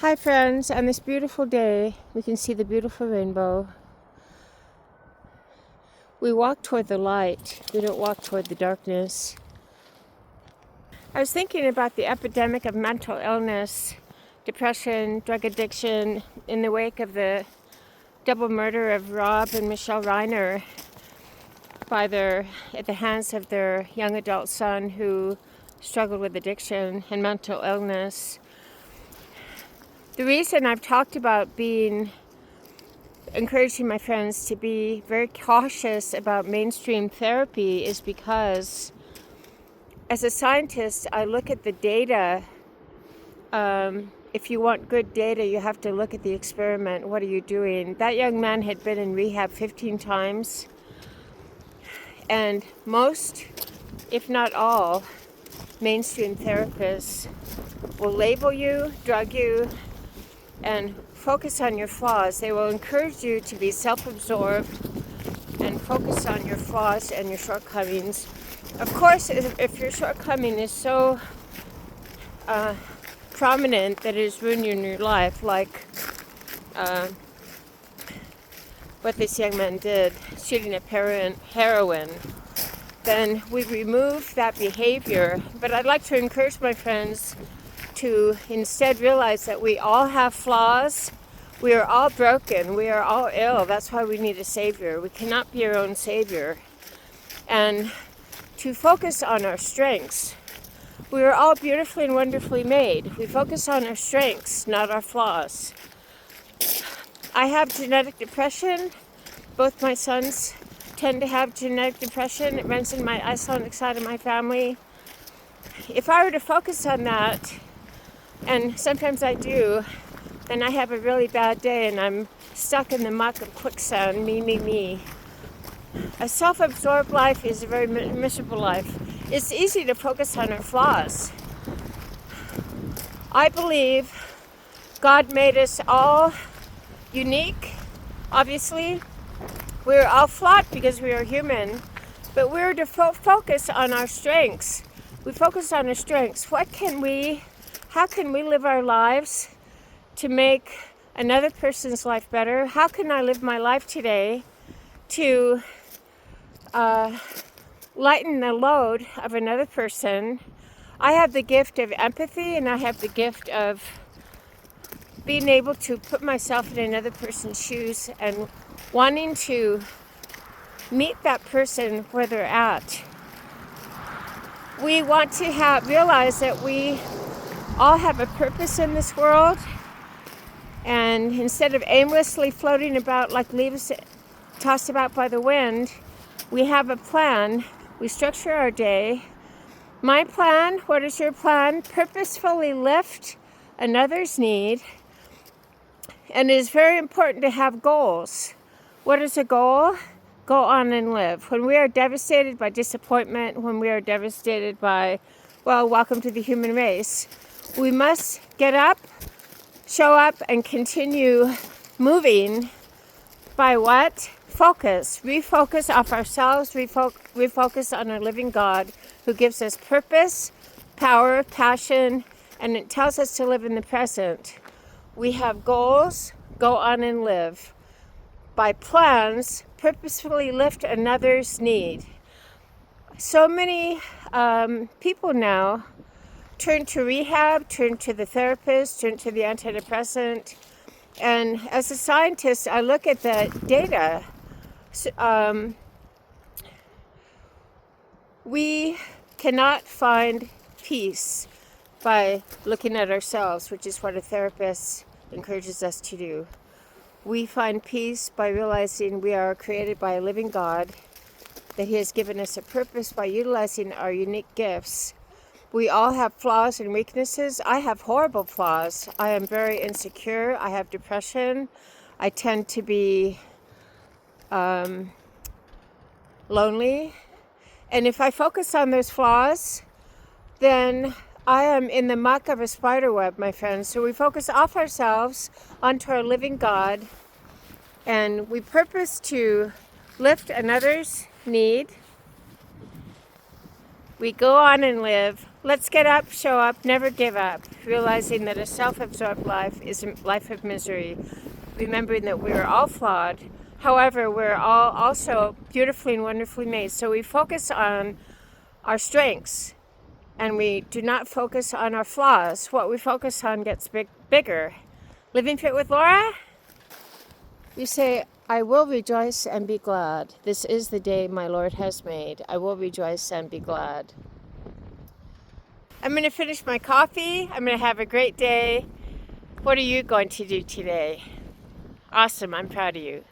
Hi friends, on this beautiful day, we can see the beautiful rainbow. We walk toward the light, we don't walk toward the darkness. I was thinking about the epidemic of mental illness, depression, drug addiction in the wake of the double murder of Rob and Michelle Reiner at the hands of their young adult son who struggled with addiction and mental illness. The reason I've talked about encouraging my friends to be very cautious about mainstream therapy is because as a scientist, I look at the data. If you want good data, you have to look at the experiment. What are you doing? That young man had been in rehab 15 times, and most, if not all, mainstream therapists will label you, drug you, and focus on your flaws. They will encourage you to be self-absorbed and focus on your flaws and your shortcomings. Of course, if your shortcoming is so prominent that it is ruining your life, like what this young man did, shooting up heroin, then we remove that behavior. But I'd like to encourage my friends to instead realize that we all have flaws. We are all broken. We are all ill. That's why we need a savior. We cannot be our own savior. And to focus on our strengths. We are all beautifully and wonderfully made. We focus on our strengths, not our flaws. I have genetic depression. Both my sons tend to have genetic depression. It runs in my Icelandic side of my family. If I were to focus on that, and sometimes I do, then I have a really bad day and I'm stuck in the muck of quicksand, me. A self-absorbed life is a very miserable life. It's easy to focus on our flaws. I believe God made us all unique, obviously. We're all flawed because we are human, but we're to focus on our strengths. We focus on our strengths. How can we live our lives to make another person's life better? How can I live my life today to lighten the load of another person? I have the gift of empathy, and I have the gift of being able to put myself in another person's shoes and wanting to meet that person where they're at. We want to realize that we all have a purpose in this world, and instead of aimlessly floating about like leaves tossed about by the wind, we have a plan. We structure our day. My plan, what is your plan? Purposefully lift another's need. And it is very important to have goals. What is a goal? Go on and live. When we are devastated by disappointment, when we are devastated by, welcome to the human race, we must get up, show up, and continue moving by what? Focus. Refocus off ourselves, refocus on our living God who gives us purpose, power, passion, and it tells us to live in the present. We have goals, go on and live. By plans, purposefully lift another's need. So many people now turn to rehab, turn to the therapist, turn to the antidepressant. And as a scientist, I look at the data. We cannot find peace by looking at ourselves, which is what a therapist encourages us to do. We find peace by realizing we are created by a living God, that He has given us a purpose by utilizing our unique gifts. We all have flaws and weaknesses. I have horrible flaws. I am very insecure. I have depression. I tend to be lonely. And if I focus on those flaws, then I am in the muck of a spider web, my friends. So we focus off ourselves onto our living God, and we purpose to lift another's need. We go on and live. Let's get up, show up, never give up, realizing that a self-absorbed life is a life of misery, remembering that we're all flawed. However, we're all also beautifully and wonderfully made. So we focus on our strengths and we do not focus on our flaws. What we focus on gets bigger. Living Fit with Laura? You say, I will rejoice and be glad. This is the day my Lord has made. I will rejoice and be glad. I'm going to finish my coffee. I'm going to have a great day. What are you going to do today? Awesome. I'm proud of you.